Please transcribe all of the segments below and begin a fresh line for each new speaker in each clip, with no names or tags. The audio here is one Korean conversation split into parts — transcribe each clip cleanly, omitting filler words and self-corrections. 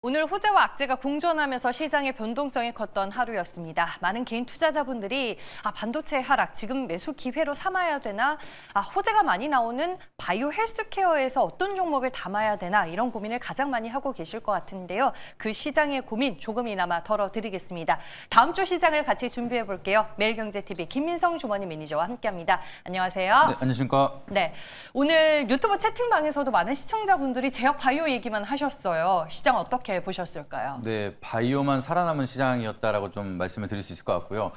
오늘 호재와 악재가 공존하면서 시장의 변동성이 컸던 하루였습니다. 많은 개인 투자자분들이 반도체 하락, 지금 매수 기회로 삼아야 되나? 호재가 많이 나오는 바이오 헬스케어에서 어떤 종목을 담아야 되나? 이런 고민을 가장 많이 하고 계실 것 같은데요. 그 시장의 고민 조금이나마 덜어드리겠습니다. 다음 주 시장을 같이 준비해 볼게요. 매일경제TV 김민성 주머니 매니저와 함께합니다. 안녕하세요.
네, 안녕하십니까.
네, 오늘 유튜브 채팅방에서도 많은 시청자분들이 제약 바이오 얘기만 하셨어요. 시장 어떻게 보셨을까요?
네, 바이오만 살아남은 시장이었다라고 좀 말씀을 드릴 수 있을 것 같고요.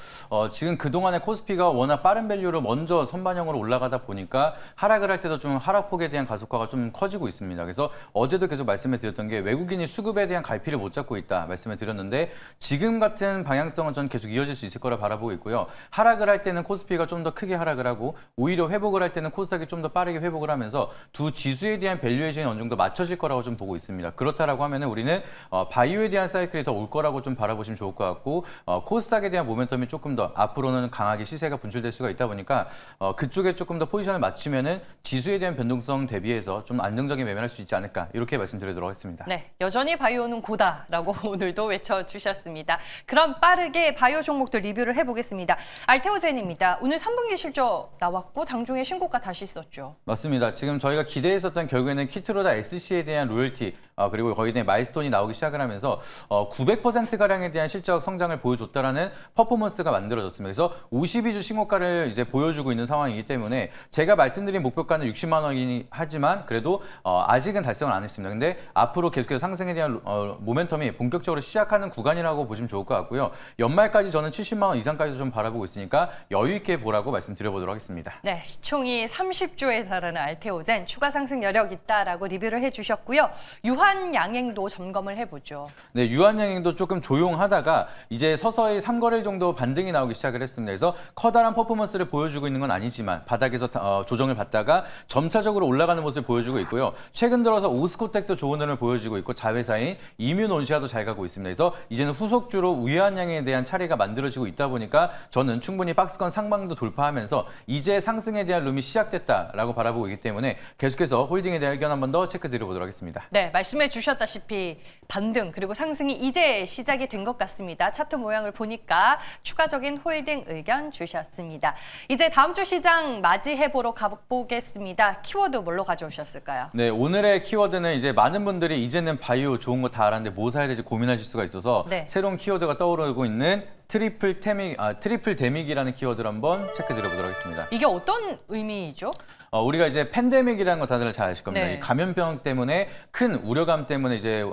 지금 그동안의 코스피가 워낙 빠른 밸류로 먼저 선반영으로 올라가다 보니까 하락을 할 때도 좀 하락폭에 대한 가속화가 좀 커지고 있습니다. 그래서 어제도 계속 말씀을 드렸던 게 외국인이 수급에 대한 갈피를 못 잡고 있다 말씀을 드렸는데 지금 같은 방향성은 전 계속 이어질 수 있을 거라 바라보고 있고요. 하락을 할 때는 코스피가 좀 더 크게 하락을 하고 오히려 회복을 할 때는 코스닥이 좀 더 빠르게 회복을 하면서 두 지수에 대한 밸류에이션이 어느 정도 맞춰질 거라고 좀 보고 있습니다. 그렇다라고 하면은 우리는 바이오에 대한 사이클이 더 올 거라고 좀 바라보시면 좋을 것 같고 코스닥에 대한 모멘텀이 조금 더 앞으로는 강하게 시세가 분출될 수가 있다 보니까 그쪽에 조금 더 포지션을 맞추면은 지수에 대한 변동성 대비해서 좀 안정적인 매매할 수 있지 않을까 이렇게 말씀드리도록 하겠습니다.
네, 여전히 바이오는 고다라고 오늘도 외쳐주셨습니다. 그럼 빠르게 바이오 종목들 리뷰를 해보겠습니다. 알테오젠입니다. 오늘 3분기 실적 나왔고 장중에 신고가 다시 있었죠.
맞습니다. 지금 저희가 기대했었던 결국에는 키트로다 SC에 대한 로열티 그리고 거기에 대한 마일스톤이 나오기 시작을 하면서 900%가량에 대한 실적 성장을 보여줬다라는 퍼포먼스가 만들어졌습니다. 그래서 52주 신고가를 이제 보여주고 있는 상황이기 때문에 제가 말씀드린 목표가는 60만 원이긴 하지만 그래도 아직은 달성을 안 했습니다. 근데 앞으로 계속해서 상승에 대한 모멘텀이 본격적으로 시작하는 구간이라고 보시면 좋을 것 같고요. 연말까지 저는 70만 원 이상까지도 좀 바라보고 있으니까 여유 있게 보라고 말씀드려보도록 하겠습니다.
네, 시총이 30조에 달하는 알테오젠 추가 상승 여력 있다라고 리뷰를 해주셨고요. 유한양행도 점검을 해보죠.
네, 유한양행도 조금 조용하다가 이제 서서히 3거래일 정도 반등이 나오기 시작을 했습니다. 그래서 커다란 퍼포먼스를 보여주고 있는 건 아니지만 바닥에서 조정을 받다가 점차적으로 올라가는 모습을 보여주고 있고요. 최근 들어서 오스코텍도 좋은 흐름을 보여주고 있고 자회사인 이뮤온시아도 잘 가고 있습니다. 그래서 이제는 후속주로 유한양행에 대한 차례가 만들어지고 있다 보니까 저는 충분히 박스권 상방도 돌파하면서 이제 상승에 대한 룸이 시작됐다라고 바라보고 있기 때문에 계속해서 홀딩에 대한 의견 한 번 더 체크 드려보도록 하겠습니다.
네, 말씀해 주셨다시피 반등 그리고 상승이 이제 시작이 된 것 같습니다. 차트 모양을 보니까 추가적인 홀딩 의견 주셨습니다. 이제 다음 주 시장 맞이해보러 가보겠습니다. 키워드 뭘로 가져오셨을까요?
네, 오늘의 키워드는 이제 많은 분들이 이제는 바이오 좋은 거 다 알았는데 뭐 사야 될지 고민하실 수가 있어서
네.
새로운 키워드가 떠오르고 있는 트리플 데믹이라는 키워드를 한번 체크 드려보도록 하겠습니다.
이게 어떤 의미이죠?
우리가 이제 팬데믹이라는 거 다들 잘 아실 겁니다.
네.
이 감염병 때문에 큰 우려감 때문에 이제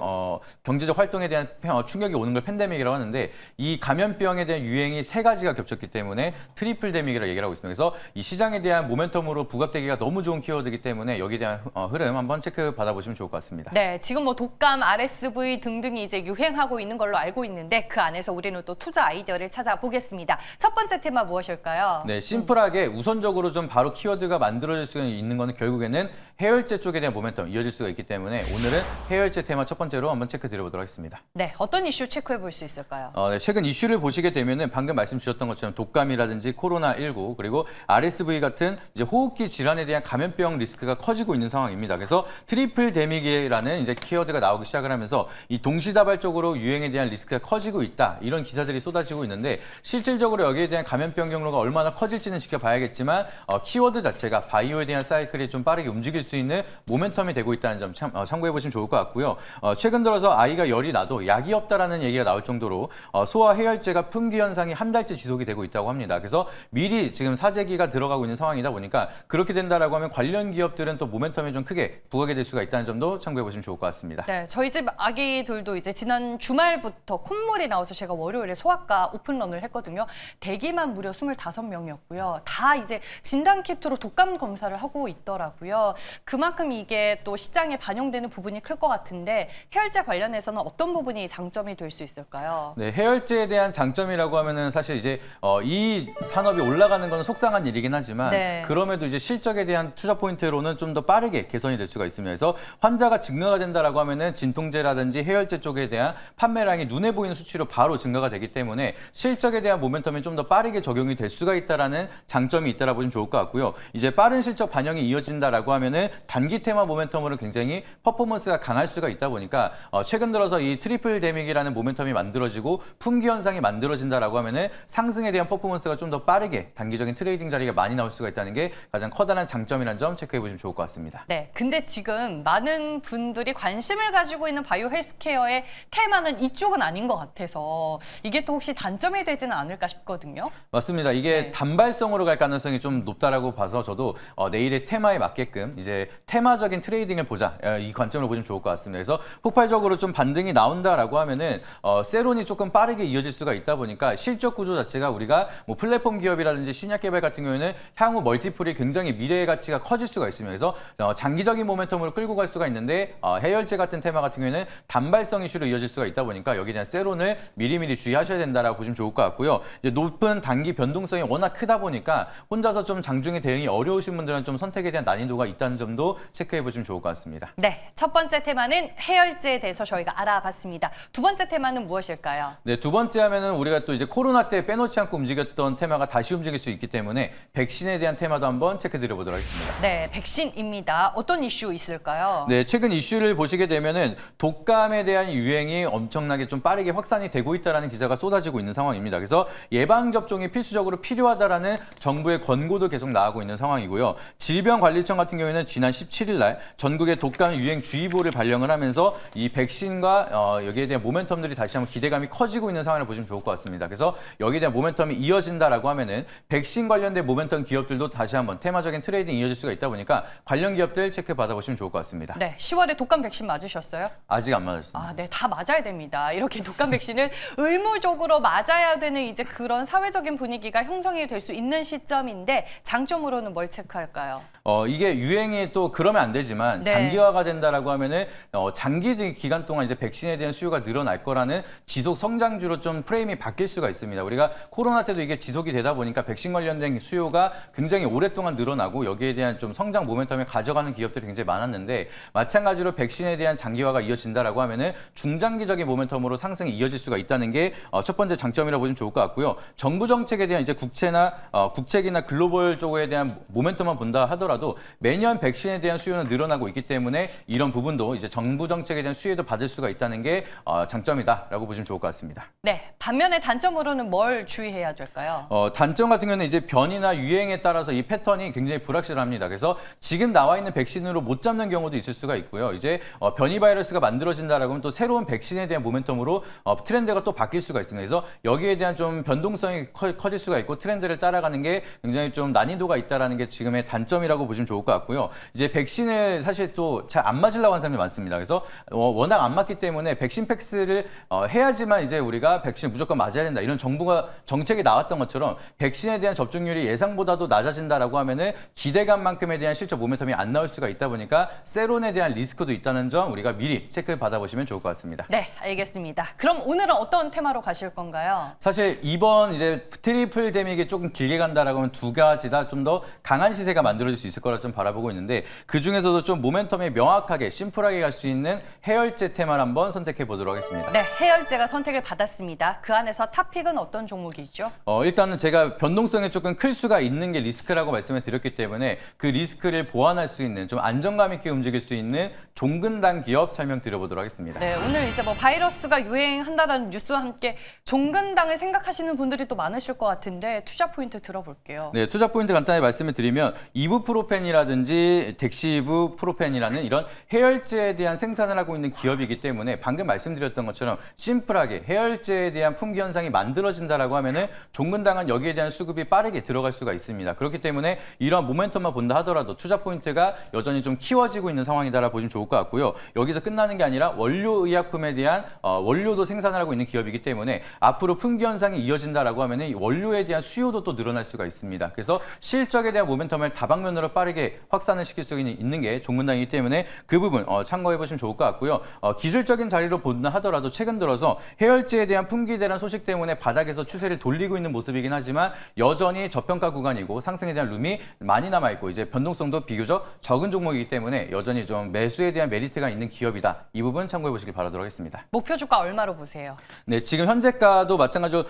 경제적 활동에 대한 충격이 오는 걸 팬데믹이라고 하는데 이 감염병에 대한 유행이 세 가지가 겹쳤기 때문에 트리플 데믹이라고 얘기를 하고 있습니다. 그래서 이 시장에 대한 모멘텀으로 부각되기가 너무 좋은 키워드이기 때문에 여기에 대한 흐름 한번 체크 받아보시면 좋을 것 같습니다.
네, 지금 뭐 독감, RSV 등등이 이제 유행하고 있는 걸로 알고 있는데 그 안에서 우리는 또 투자 아이디어를 찾아보겠습니다. 첫 번째 테마 무엇일까요?
네, 심플하게 우선적으로 좀 바로 키워드가 만들어질 수 있는 거는 결국에는 해열제 쪽에 대한 모멘텀 이어질 수가 있기 때문에 오늘은 해열제 테마 첫 번째로 한번 체크 드려보도록 하겠습니다.
네, 어떤 이슈 체크해 볼 수 있을까요?
네, 최근 이슈를 보시게 되면은 방금 말씀 주셨던 것처럼 독감이라든지 코로나19 그리고 RSV 같은 이제 호흡기 질환에 대한 감염병 리스크가 커지고 있는 상황입니다. 그래서 트리플 데믹이라는 이제 키워드가 나오기 시작을 하면서 이 동시다발적으로 유행에 대한 리스크가 커지고 있다 이런 기사들이 쏟아지고 있는데 실질적으로 여기에 대한 감염병 경로가 얼마나 커질지는 지켜봐야겠지만 키워드 자체가 바이오에 대한 사이클이 좀 빠르게 움직일 수 있는 모멘텀이 되고 있다는 점 참고해 보시면 좋을 것 같고요. 최근 들어서 아이가 열이 나도 약이 없다라는 얘기가 나올 정도로 소아 해열제가 품귀 현상이 한 달째 지속이 되고 있다고 합니다. 그래서 미리 지금 사재기가 들어가고 있는 상황이다 보니까 그렇게 된다라고 하면 관련 기업들은 또 모멘텀이 좀 크게 부각이 될 수가 있다는 점도 참고해 보시면 좋을 것 같습니다.
네, 저희 집 아기들도 이제 지난 주말부터 콧물이 나와서 제가 월요일에 소아과 오픈런을 했거든요. 대기만 무려 25명이었고요. 다 이제 진단 키트로 독감 검사를 하고 있더라고요. 그만큼 이게 또 시장에 반영되는 부분이 클 것 같은데 해열제 관련해서는 어떤 부분이 장점이 될 수 있을까요?
네, 해열제에 대한 장점이라고 하면은 사실 이제 이 산업이 올라가는 건 속상한 일이긴 하지만
네.
그럼에도 이제 실적에 대한 투자 포인트로는 좀 더 빠르게 개선이 될 수가 있습니다. 그래서 환자가 증가가 된다라고 하면은 진통제라든지 해열제 쪽에 대한 판매량이 눈에 보이는 수치로 바로 증가가 되기 때문에 때문에 실적에 대한 모멘텀이 좀 더 빠르게 적용이 될 수가 있다라는 장점이 있다라고 보시면 좋을 것 같고요. 이제 빠른 실적 반영이 이어진다라고 하면은 단기 테마 모멘텀으로 굉장히 퍼포먼스가 강할 수가 있다 보니까 최근 들어서 이 트리플 데믹이라는 모멘텀이 만들어지고 품귀 현상이 만들어진다라고 하면은 상승에 대한 퍼포먼스가 좀 더 빠르게 단기적인 트레이딩 자리가 많이 나올 수가 있다는 게 가장 커다란 장점이라는 점 체크해 보시면 좋을 것 같습니다.
네, 근데 지금 많은 분들이 관심을 가지고 있는 바이오 헬스케어의 테마는 이쪽은 아닌 것 같아서 이게 또 혹시 단점이 되지는 않을까 싶거든요.
맞습니다. 이게
네.
단발성으로 갈 가능성이 좀 높다라고 봐서 저도 내일의 테마에 맞게끔 이제 테마적인 트레이딩을 보자 이 관점으로 보시면 좋을 것 같습니다. 그래서 폭발적으로 좀 반등이 나온다라고 하면은 세론이 조금 빠르게 이어질 수가 있다 보니까 실적 구조 자체가 우리가 뭐 플랫폼 기업이라든지 신약 개발 같은 경우에는 향후 멀티플이 굉장히 미래의 가치가 커질 수가 있습니다. 그래서 장기적인 모멘텀으로 끌고 갈 수가 있는데 해열제 같은 테마 같은 경우에는 단발성 이슈로 이어질 수가 있다 보니까 여기에 대한 세론을 미리미리 주의하셔야 된다라고 보시면 좋을 것 같고요. 이제 높은 단기 변동성이 워낙 크다 보니까 혼자서 좀 장중에 대응이 어려우신 분들은 좀 선택에 대한 난이도가 있다는 점도 체크해 보시면 좋을 것 같습니다.
네, 첫 번째 테마는 해열제에 대해서 저희가 알아봤습니다. 두 번째 테마는 무엇일까요?
네, 두 번째 하면은 우리가 또 이제 코로나 때 빼놓지 않고 움직였던 테마가 다시 움직일 수 있기 때문에 백신에 대한 테마도 한번 체크해 드려보도록 하겠습니다.
네, 백신입니다. 어떤 이슈 있을까요?
네, 최근 이슈를 보시게 되면은 독감에 대한 유행이 엄청나게 좀 빠르게 확산이 되고 있다라는 기사가 쏟아지고 있는 상황입니다. 그래서 예방 접종이 필수적으로 필요하다라는 정부의 권고도 계속 나오고 있는 상황이고요. 질병관리청 같은 경우에는 지난 17일 날 전국에 독감 유행 주의보를 발령을 하면서 이 백신과 여기에 대한 모멘텀들이 다시 한번 기대감이 커지고 있는 상황을 보시면 좋을 것 같습니다. 그래서 여기에 대한 모멘텀이 이어진다라고 하면은 백신 관련된 모멘텀 기업들도 다시 한번 테마적인 트레이딩이 이어질 수가 있다 보니까 관련 기업들 체크 받아보시면 좋을 것 같습니다.
네, 10월에 독감 백신 맞으셨어요?
아직 안 맞았습니다.
아, 네, 다 맞아야 됩니다. 이렇게 독감 백신을 의무적으로 맞아야 되는 이제 그런 사회적인 분위기가 형성이 될 수 있는 시점인데 장점으로는 뭘 체크할까요?
이게 유행이 또 그러면 안 되지만
네.
장기화가 된다라고 하면은 장기 기간 동안 이제 백신에 대한 수요가 늘어날 거라는 지속 성장주로 좀 프레임이 바뀔 수가 있습니다. 우리가 코로나 때도 이게 지속이 되다 보니까 백신 관련된 수요가 굉장히 오랫동안 늘어나고 여기에 대한 좀 성장 모멘텀을 가져가는 기업들이 굉장히 많았는데 마찬가지로 백신에 대한 장기화가 이어진다라고 하면은 중장기적인 모멘텀으로 상승이 이어질 수가 있다는 게 첫 번째 장점이라고 보시면 좋을 것 같고요. 정부 정책에 대한 이제 국책이나 글로벌 쪽에 대한 모멘텀만 본다 하더라도 매년 백신에 대한 수요는 늘어나고 있기 때문에 이런 부분도 이제 정부 정책에 대한 수혜도 받을 수가 있다는 게 장점이다라고 보시면 좋을 것 같습니다.
네, 반면에 단점으로는 뭘 주의해야 될까요?
단점 같은 경우는 이제 변이나 유행에 따라서 이 패턴이 굉장히 불확실합니다. 그래서 지금 나와 있는 백신으로 못 잡는 경우도 있을 수가 있고요. 이제 변이 바이러스가 만들어진다라고 하면 또 새로운 백신에 대한 모멘텀으로 트렌드가 또 바뀔 수가 있습니다. 그래서 여기에 대한 좀 변동성이 커질 수가 있고 트렌드를 따라가는 게 굉장히 좀 난이도가 있다라는 게 지금의 단점이라고 보시면 좋을 것 같고요. 이제 백신을 사실 또 잘 안 맞으려고 하는 사람이 많습니다. 그래서 워낙 안 맞기 때문에 백신 팩스를 해야지만 이제 우리가 백신 무조건 맞아야 된다. 이런 정부가 정책이 나왔던 것처럼 백신에 대한 접종률이 예상보다도 낮아진다라고 하면은 기대감만큼에 대한 실적 모멘텀이 안 나올 수가 있다 보니까 세론에 대한 리스크도 있다는 점 우리가 미리 체크 받아보시면 좋을 것 같습니다.
네, 알겠습니다. 그럼 오늘은 어떤 테마로 가실 건가요?
사실 이번 이제 트리플 데믹이 조금 길게 간다라고 하면 두 가지 다 좀 더 강한 시세가 만들어질 수 있을 거라 좀 바라보고 있는데 그 중에서도 좀 모멘텀이 명확하게 심플하게 갈 수 있는 해열제 테마를 한번 선택해 보도록 하겠습니다.
네, 해열제가 선택을 받았습니다. 그 안에서 탑픽은 어떤 종목이죠?
일단은 제가 변동성이 조금 클 수가 있는 게 리스크라고 말씀을 드렸기 때문에 그 리스크를 보완할 수 있는 좀 안정감 있게 움직일 수 있는 종근당 기업 설명드려보도록 하겠습니다.
네, 오늘 이제 뭐 바이러스가 유행한다는 뉴스와 함께 종근당을 생각하시는 분들이 또 많으실 것 같은데 투자 포인트 들어볼게요.
네, 투자 포인트 간단히 말씀을 드리면 이부프로펜이라든지 덱시부프로펜이라는 이런 해열제에 대한 생산을 하고 있는 기업이기 때문에 방금 말씀드렸던 것처럼 심플하게 해열제에 대한 품귀 현상이 만들어진다라고 하면은 종근당은 여기에 대한 수급이 빠르게 들어갈 수가 있습니다. 그렇기 때문에 이러한 모멘텀만 본다 하더라도 투자 포인트가 여전히 좀 키워지고 있는 상황이다라고 보시면 좋을 것 같고요. 여기서 끝나는 게 아니라 원료 의약품에 대한 원료도 생산을 하고 있는 기업이기 때문에 앞으로 품귀 현상이 이어진다라고 하면은 이 원료에 대한 수요도 또 늘어날 수가 있습니다. 그래서 실적에 대한 모멘텀을 다방면으로 빠르게 확산을 시킬 수 있는 게 종근당이기 때문에 그 부분 참고해 보시면 좋을 것 같고요. 기술적인 자리로 본다 하더라도 최근 들어서 해열제에 대한 품귀에 대한 소식 때문에 바닥에서 추세를 돌리고 있는 모습이긴 하지만 여전히 저평가 구간이고 상승에 대한 룸이 많이 남아있고 이제 변동성도 비교적 적은 종목이기 때문에 여전히 좀 매수에 대한 메리트가 있는 기업이다. 이 부분 참고해 보시길 바라도록 하겠습니다.
목표 주가 얼마로 보세요?
네, 지금 현재가 주가도 마찬가지로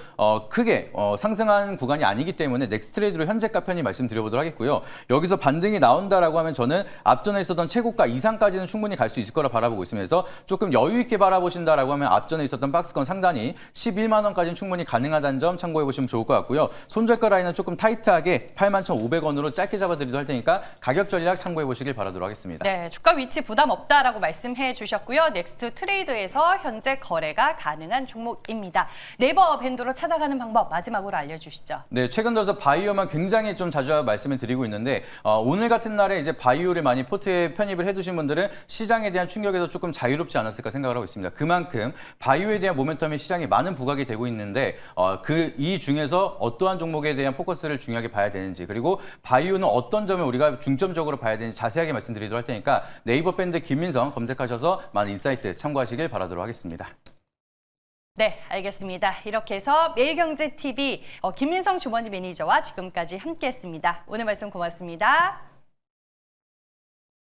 크게 상승한 구간이 아니기 때문에 넥스트레이드로 현재가 편히 말씀드려보도록 하겠고요. 여기서 반등이 나온다라고 하면 저는 앞전에 있었던 최고가 이상까지는 충분히 갈 수 있을 거라 바라보고 있으면서 조금 여유 있게 바라보신다라고 하면 앞전에 있었던 박스권 상단이 11만 원까지는 충분히 가능하다는 점 참고해 보시면 좋을 것 같고요. 손절가 라인은 조금 타이트하게 81,500원으로 짧게 잡아드리도록 할 테니까 가격 전략 참고해 보시길 바라도록 하겠습니다.
네, 주가 위치 부담 없다라고 말씀해 주셨고요. 넥스트 트레이드에서 현재 거래가 가능한 종목입니다. 네이버 밴드로 찾아가는 방법 마지막으로 알려주시죠.
네, 최근 들어서 바이오만 굉장히 좀 자주 말씀을 드리고 있는데 오늘 같은 날에 이제 바이오를 많이 포트에 편입을 해두신 분들은 시장에 대한 충격에서 조금 자유롭지 않았을까 생각을 하고 있습니다. 그만큼 바이오에 대한 모멘텀이 시장에 많은 부각이 되고 있는데 이 중에서 어떠한 종목에 대한 포커스를 중요하게 봐야 되는지 그리고 바이오는 어떤 점을 우리가 중점적으로 봐야 되는지 자세하게 말씀드리도록 할 테니까 네이버 밴드 김민성 검색하셔서 많은 인사이트 참고하시길 바라도록 하겠습니다.
네, 알겠습니다. 이렇게 해서 매일경제TV 김민성 주머니 매니저와 지금까지 함께했습니다. 오늘 말씀 고맙습니다.